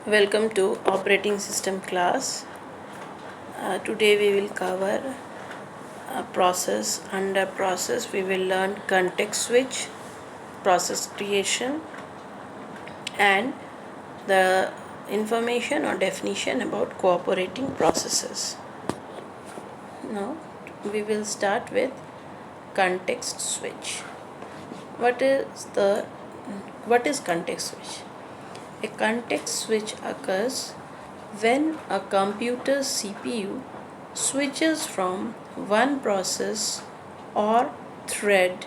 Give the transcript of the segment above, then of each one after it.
Welcome to operating system class. Today we will cover a process. Under process we will learn context switch, process creation, and the information or definition about cooperating processes. Now we will start with context switch. What is the what is context switch? A context switch occurs when a computer's CPU switches from one process or thread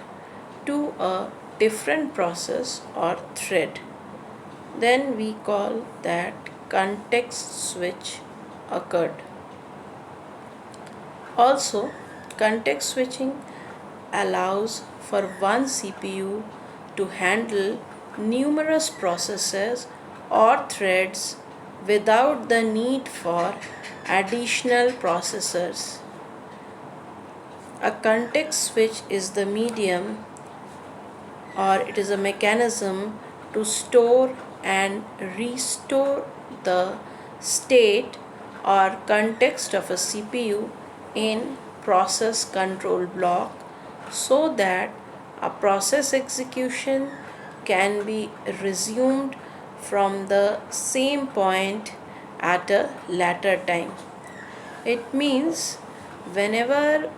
to a different process or thread, then we call that context switch occurred. Also, context switching allows for one CPU to handle numerous processes or threads without the need for additional processors. A context switch is the medium or it is a mechanism to store and restore the state or context of a CPU in process control block so that a process execution can be resumed from the same point at a later time. It means whenever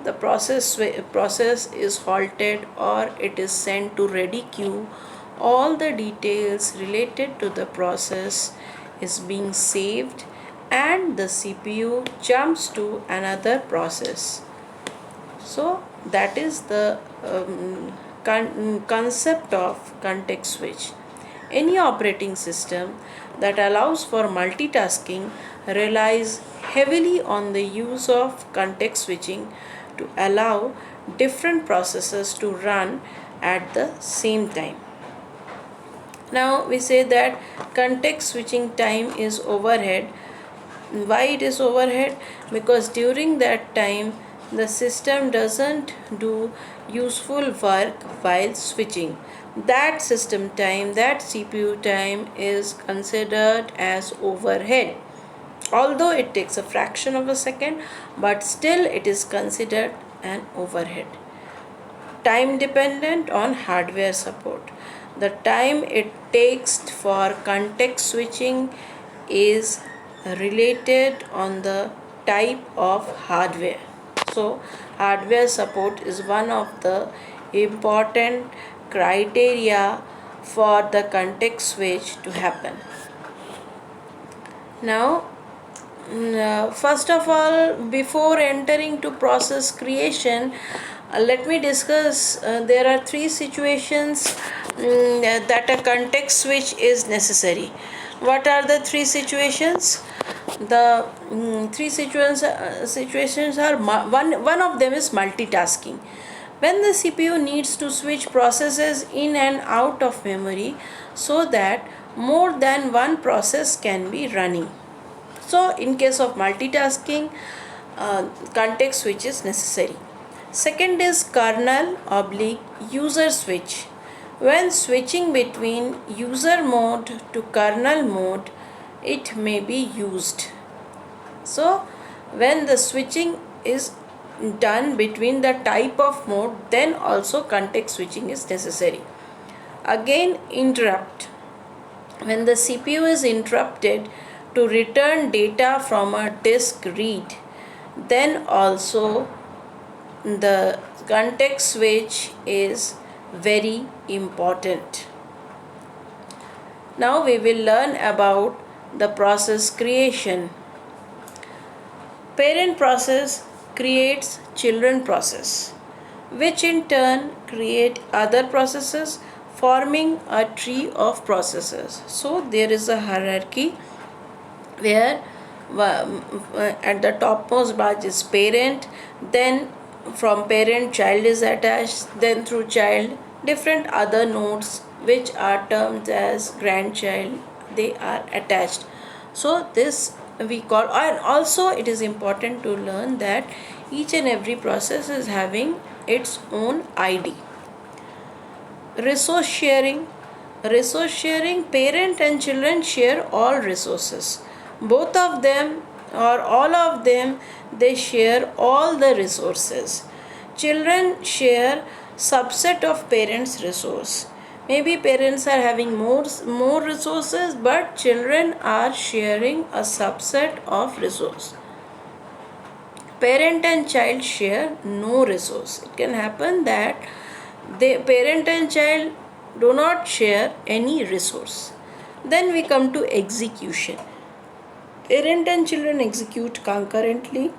the process is halted or it is sent to ready queue, all the details related to the process is being saved and the CPU jumps to another process. So that is the concept of context switch. Any operating system that allows for multitasking relies heavily on the use of context switching to allow different processes to run at the same time. Now we say that context switching time is overhead. Why it is overhead? Because during that time the system doesn't do useful work while switching. That system time, that CPU time is considered as overhead. Although it takes a fraction of a second, but still it is considered an overhead. Time dependent on hardware support. The time it takes for context switching is related on the type of hardware. So hardware support is one of the important criteria for the context switch to happen. Now first of all, before entering to process creation, let me discuss there are three situations that a context switch is necessary. What are the three situations? The three situations are one of them is multitasking. When the CPU needs to switch processes in and out of memory so that more than one process can be running. So in case of multitasking, context switch is necessary. Second is kernel oblique user switch. When switching between user mode to kernel mode, it may be used. So when the switching is done between the type of mode, then also context switching is necessary. Again, interrupt. When the CPU is interrupted to return data from a disk read, then also the context switch is very important. Now we will learn about the process creation. Parent process creates children process, which in turn create other processes, forming a tree of processes. So there is a hierarchy where at the topmost batch is parent, then from parent child is attached, then through child different other nodes which are termed as grandchild, they are attached. So this we call, and also it is important to learn that each and every process is having its own ID. Resource sharing. Resource sharing, parent and children share all resources. Both of them or all of them, they share all the resources. Children share subset of parents' resource. Maybe parents are having more resources, but children are sharing a subset of resource. Parent and child share no resource. It can happen that the parent and child do not share any resource. Then we come to execution. Parent and children execute concurrently.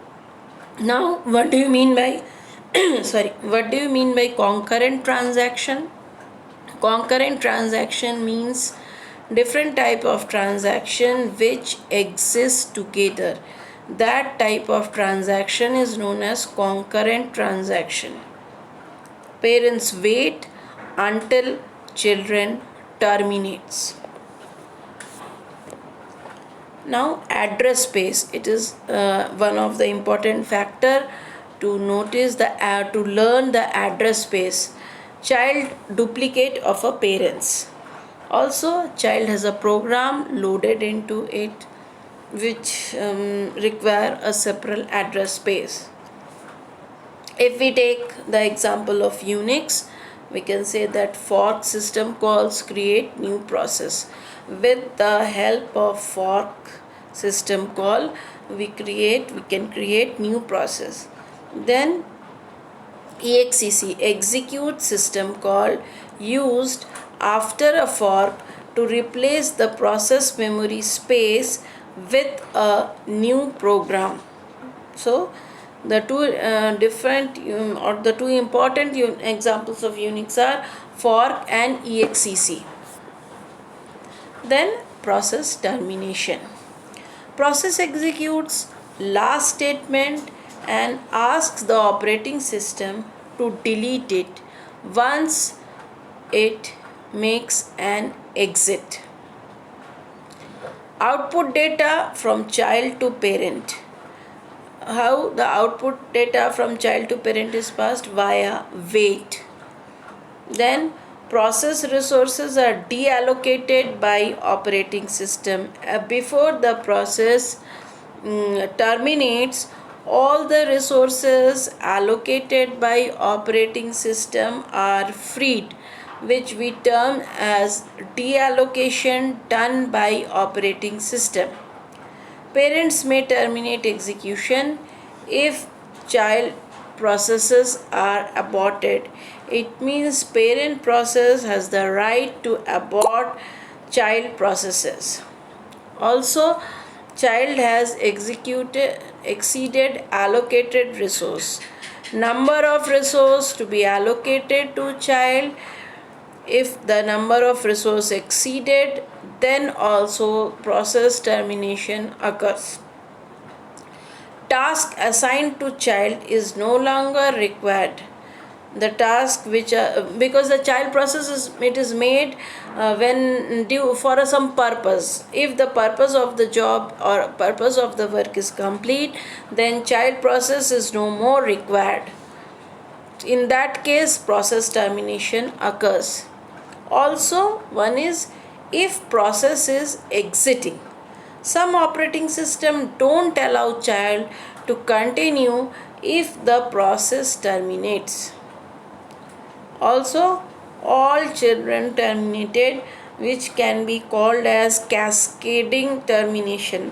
Now, what do you mean by what do you mean by concurrent transaction? Concurrent transaction means different type of transaction which exist together. That type of transaction is known as concurrent transaction. Parents wait until children terminates. Now, address space, it is one of the important factor to notice the to learn the address space. Child duplicate of a parents. Also, child has a program loaded into it which require a separate address space. If we take the example of Unix, we can say that fork system calls create new process. With the help of fork system call, we can create new process. Then exec, execute system call, used after a fork to replace the process memory space with a new program. So the two different or the two important examples of Unix are fork and exec. Then process termination. Process executes last statement and asks the operating system to delete it once it makes an exit. Output data from child to parent. How the output data from child to parent is passed? Via wait. Then process resources are deallocated by operating system. Before the process terminates, all the resources allocated by operating system are freed, which we term as deallocation done by operating system. Parents may terminate execution if child processes are aborted. It means parent process has the right to abort child processes. Also, child has exceeded allocated resource. Number of resource to be allocated to child. If the number of resource exceeded, then also process termination occurs. Task assigned to child is no longer required. The task which because the child process is made when due for some purpose. If the purpose of the job or purpose of the work is complete, then child process is no more required. In that case, process termination occurs. Also, one is if process is exiting. Some operating system don't allow child to continue if the process terminates. Also, all children terminated, which can be called as cascading termination.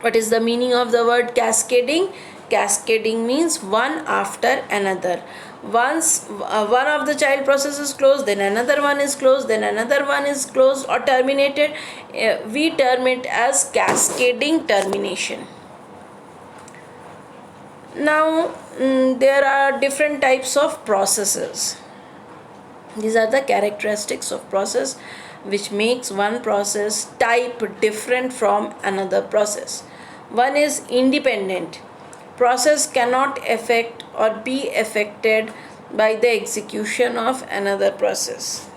What is the meaning of the word cascading? Cascading means one after another. Once one of the child process is closed, then another one is closed, then another one is closed or terminated. We term it as cascading termination. Now, there are different types of processes. These are the characteristics of process which makes one process type different from another process. One is independent. Process cannot affect or be affected by the execution of another process.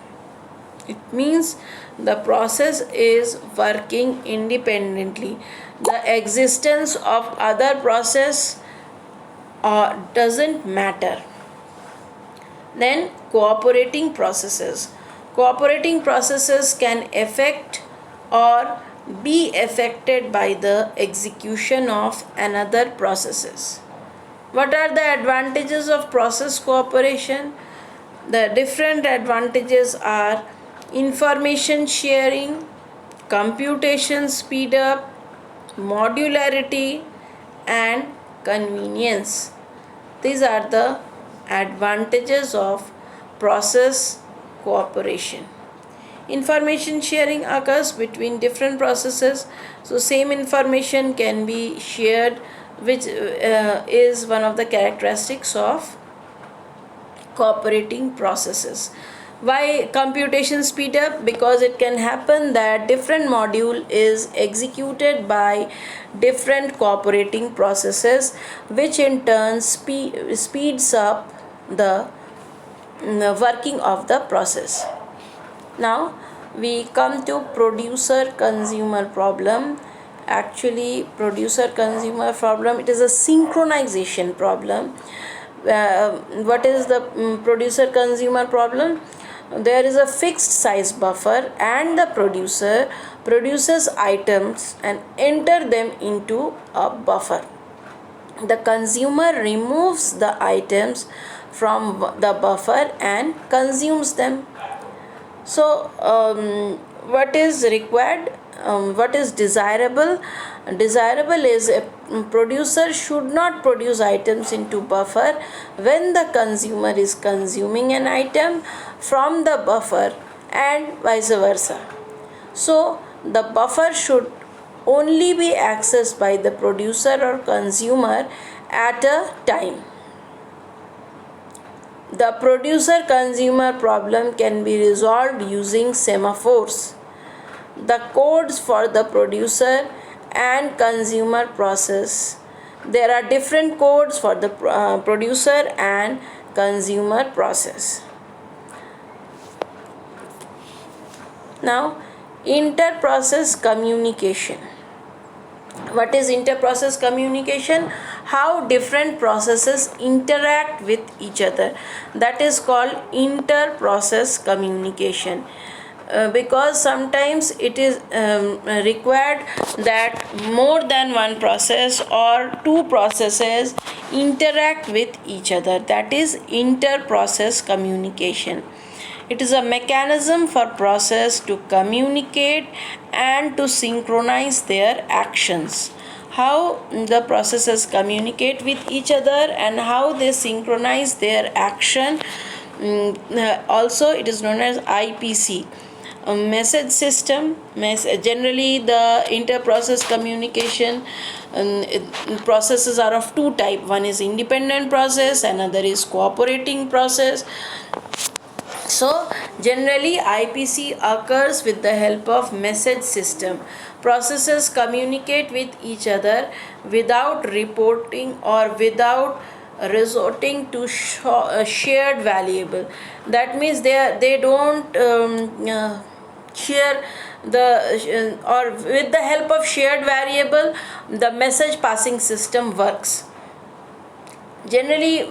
It means the process is working independently. The existence of other process doesn't matter. Then cooperating processes. Cooperating processes can affect or be affected by the execution of another processes. What are the advantages of process cooperation? The different advantages are information sharing, computation speed up, modularity, and convenience. These are the advantages of process cooperation. Information sharing occurs between different processes, so same information can be shared, which is one of the characteristics of cooperating processes. Why computation speed up? Because it can happen that different module is executed by different cooperating processes, which in turn speeds up the working of the process. Now we come to producer consumer problem. Actually, producer consumer problem, it is a synchronization problem. What is the producer consumer problem? There is a fixed size buffer and the producer produces items and enter them into a buffer. The consumer removes the items from the buffer and consumes them. So what is required, what is desirable? Desirable is a producer should not produce items into buffer when the consumer is consuming an item from the buffer and vice versa. So the buffer should only be accessed by the producer or consumer at a time. The producer consumer problem can be resolved using semaphores. The codes for the producer and consumer process. There are different codes for the producer and consumer process. Now, inter-process communication. What is inter-process communication? How different processes interact with each other. That is called inter-process communication. Because sometimes it is required that more than one process or two processes interact with each other. That is inter-process communication. It is a mechanism for process to communicate and to synchronize their actions. How the processes communicate with each other and how they synchronize their action. Also, it is known as IPC. A message system. Generally, the inter-process communication processes are of two types. One is independent process, another is cooperating process. So generally IPC occurs with the help of message system. Processes communicate with each other without reporting or without resorting to shared variable. That means they don't share the or with the help of shared variable the message passing system works. Generally,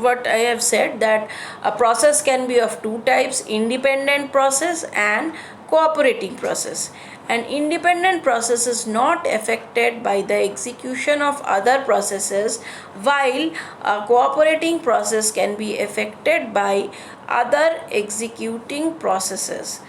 what I have said, that a process can be of two types: independent process and cooperating process. An independent process is not affected by the execution of other processes, while a cooperating process can be affected by other executing processes.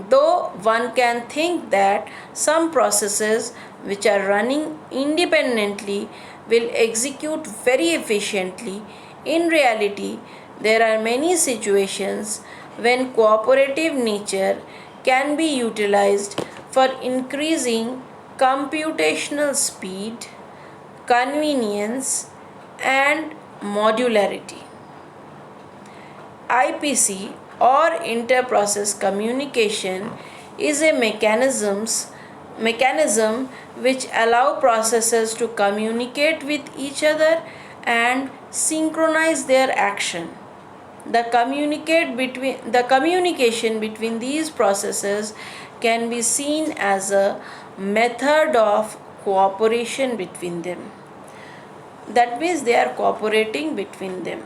Though one can think that some processes which are running independently will execute very efficiently, in reality, there are many situations when cooperative nature can be utilized for increasing computational speed, convenience, and modularity. IPC or inter-process communication is a mechanism which allow processes to communicate with each other and synchronize their action. The communication between these processes can be seen as a method of cooperation between them. That means they are cooperating between them.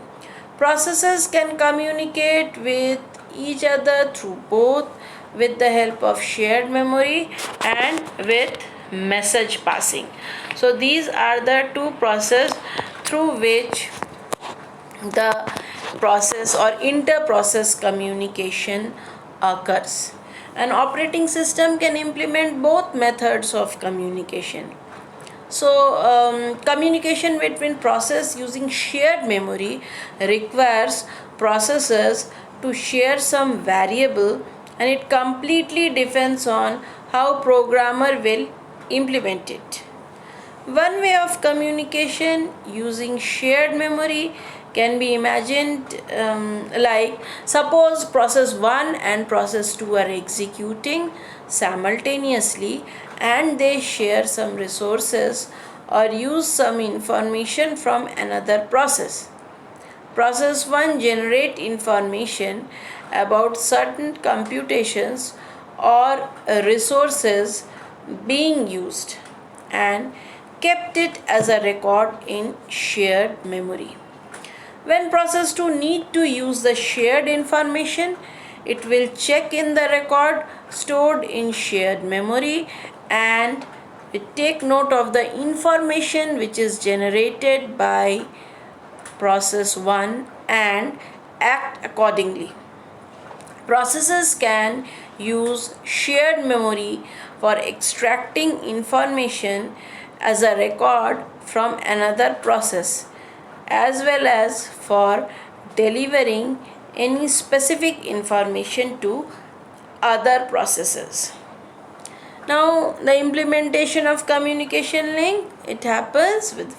Processes can communicate with each other through both with the help of shared memory and with message passing. So these are the two processes through which the process or inter-process communication occurs. An operating system can implement both methods of communication. So, communication between process using shared memory requires processors to share some variable, and it completely depends on how programmer will implement it. One way of communication using shared memory can be imagined like, suppose process 1 and process 2 are executing simultaneously and they share some resources or use some information from another process. Process 1 generate information about certain computations or resources being used and kept it as a record in shared memory. When process 2 need to use the shared information, it will check in the record stored in shared memory and it take note of the information which is generated by process 1 and act accordingly. Processes can use shared memory for extracting information as a record from another process, as well as for delivering any specific information to other processes. Now, the implementation of communication link, it happens with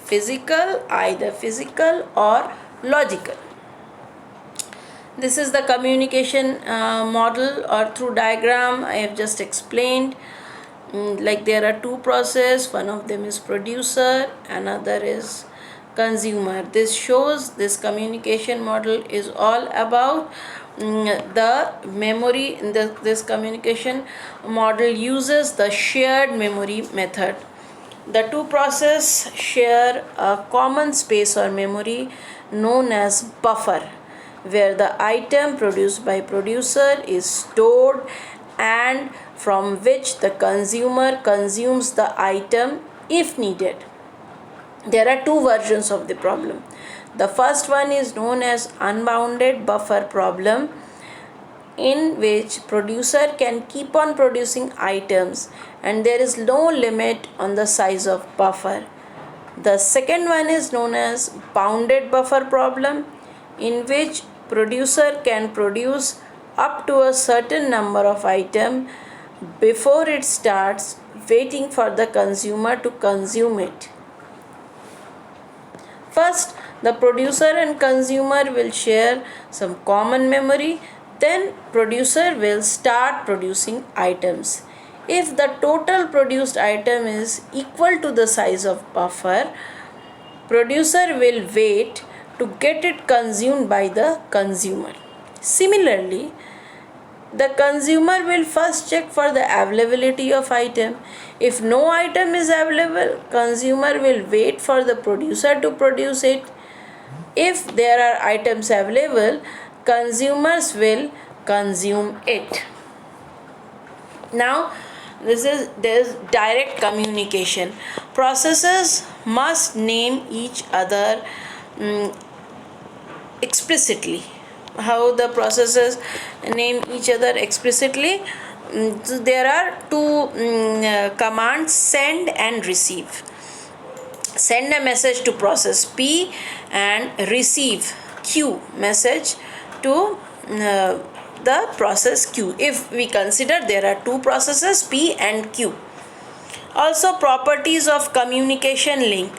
either physical or logical. This is the communication model or through diagram I have just explained. Like there are two processes, one of them is producer, another is consumer. This shows this communication model is all about the memory. This communication model uses the shared memory method. The two processes share a common space or memory known as buffer, where the item produced by producer is stored and from which the consumer consumes the item if needed. There are two versions of the problem. The first one is known as unbounded buffer problem, in which producer can keep on producing items and there is no limit on the size of buffer. The second one is known as bounded buffer problem, in which producer can produce up to a certain number of items before it starts waiting for the consumer to consume it. First, the producer and consumer will share some common memory, then producer will start producing items. If the total produced item is equal to the size of buffer, producer will wait to get it consumed by the consumer. Similarly, the consumer will first check for the availability of item. If no item is available, consumer will wait for the producer to produce it. If there are items available, consumers will consume it. Now, there's direct communication. Processes must name each other explicitly. How the processes name each other explicitly? So there are two commands, send and receive. Send a message to process P and receive Q message to the process Q, if we consider there are two processes P and Q. Also, properties of communication link.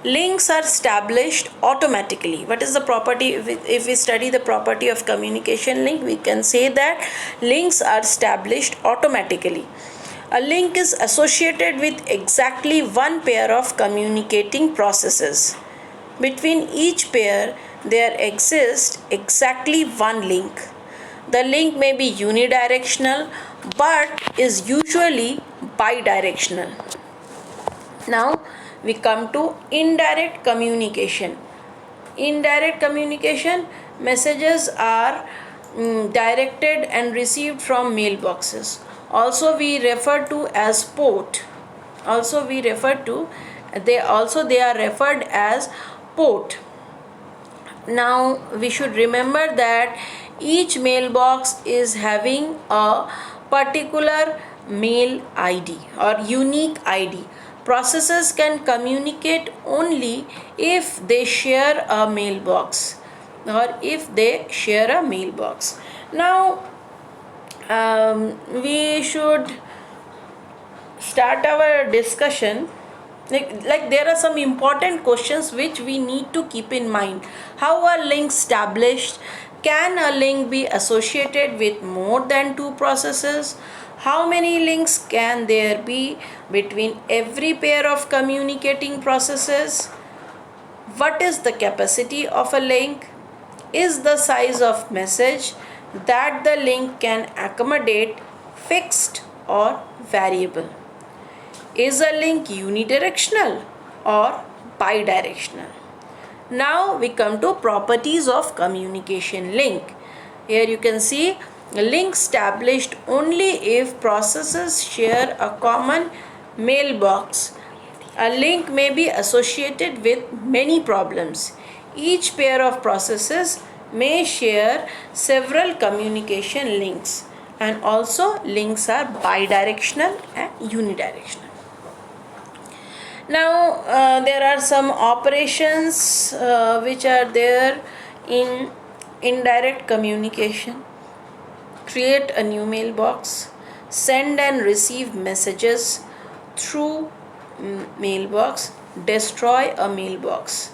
Links are established automatically. What is the property? If we study the property of communication link, we can say that links are established automatically. A link is associated with exactly one pair of communicating processes. Between each pair, there exists exactly one link. The link may be unidirectional but is usually bidirectional. Now we come to indirect communication. Indirect communication, messages are directed and received from mailboxes. Also we refer to as port. Also we refer to they are referred as port. Now we should remember that each mailbox is having a particular mail ID or unique ID. Processes can communicate only if they share a mailbox or if they share a mailbox. Now we should start our discussion. Like there are some important questions which we need to keep in mind. How are links established? Can a link be associated with more than two processes? How many links can there be between every pair of communicating processes? What is the capacity of a link? Is the size of message that the link can accommodate fixed or variable? Is a link unidirectional or bidirectional? Now we come to properties of communication link. Here you can see a link established only if processes share a common mailbox. A link may be associated with many problems. Each pair of processes may share several communication links, and also links are bidirectional and unidirectional. Now there are some operations which are there in indirect communication. Create a new mailbox, send and receive messages through mailbox, destroy a mailbox.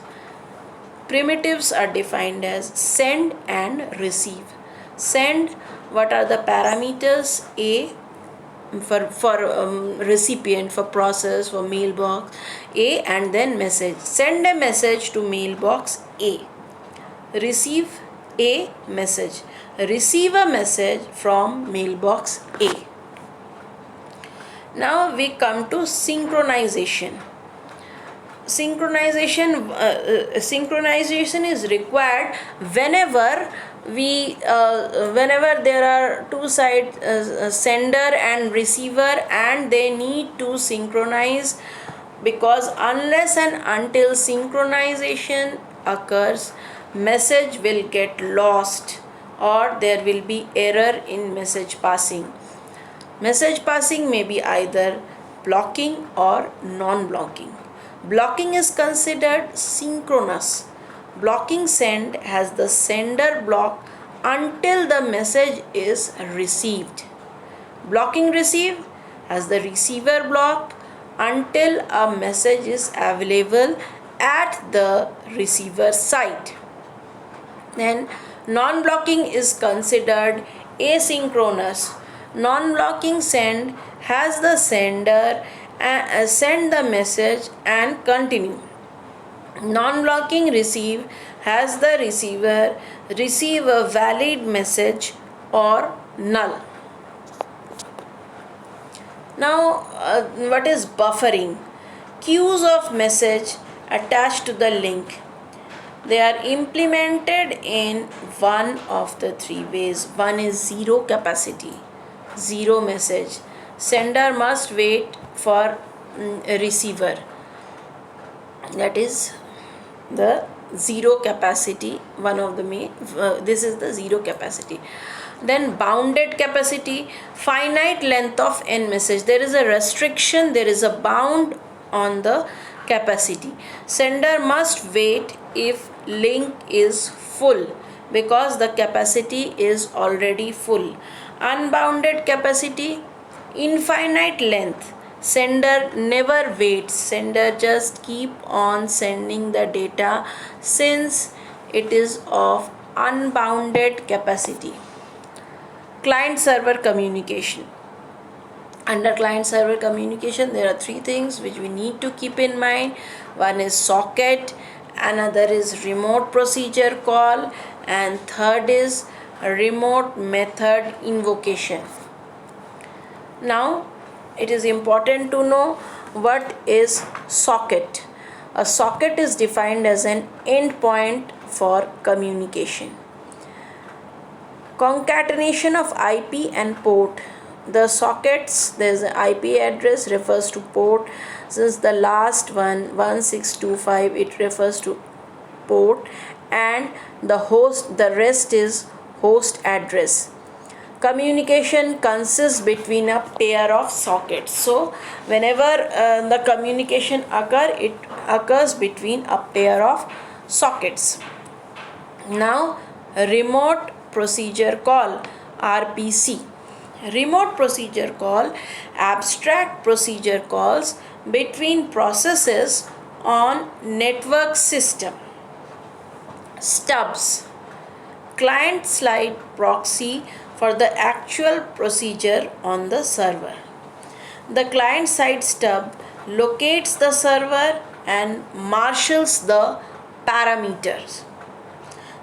Primitives are defined as send and receive. Send, what are the parameters? A for recipient, for process, for mailbox A, and then message. Send a message to mailbox A. Receive a message. Receive a message from mailbox A. Now we come to synchronization. Synchronization is required whenever whenever there are two sides, sender and receiver, and they need to synchronize, because unless and until synchronization occurs, message will get lost or there will be error in message passing. Message passing may be either blocking or non-blocking. Blocking is considered synchronous. Blocking send has the sender block until the message is received. Blocking receive has the receiver blocked until a message is available at the receiver side. Then non-blocking is considered asynchronous. Non-blocking send has the sender send the message and continue. Non-blocking receive has the receiver receive a valid message or null. Now what is buffering? Queues of message attached to the link. They are implemented in one of the three ways. One is zero capacity, zero message. Sender must wait for a receiver. That is the zero capacity. One of the main this is the zero capacity. Then bounded capacity, finite length of n message. There is a restriction, there is a bound on the capacity. Sender must wait if link is full because the capacity is already full. Unbounded capacity, infinite length. Sender never waits. Sender just keep on sending the data since it is of unbounded capacity. Client server communication. Under client server communication, there are three things which we need to keep in mind. One is socket, another is remote procedure call, and third is remote method invocation. Now it is important to know what is socket. A socket is defined as an endpoint for communication. concatenation of IP and port. The sockets, there's an IP address refers to port. Since the last one 1625, it refers to port, and the rest is host address. Communication consists between a pair of sockets. So whenever the communication it occurs between a pair of sockets. Now, remote procedure call, RPC. Remote procedure call abstract procedure calls between processes on network system. Stubs, client side proxy for the actual procedure on the server. The client side stub locates the server and marshals the parameters.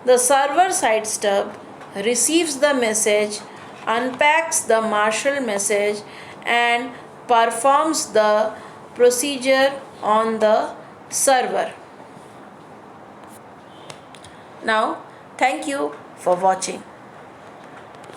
The server side stub receives the message, unpacks the marshal message, and performs the procedure on the server. Now, thank you for watching.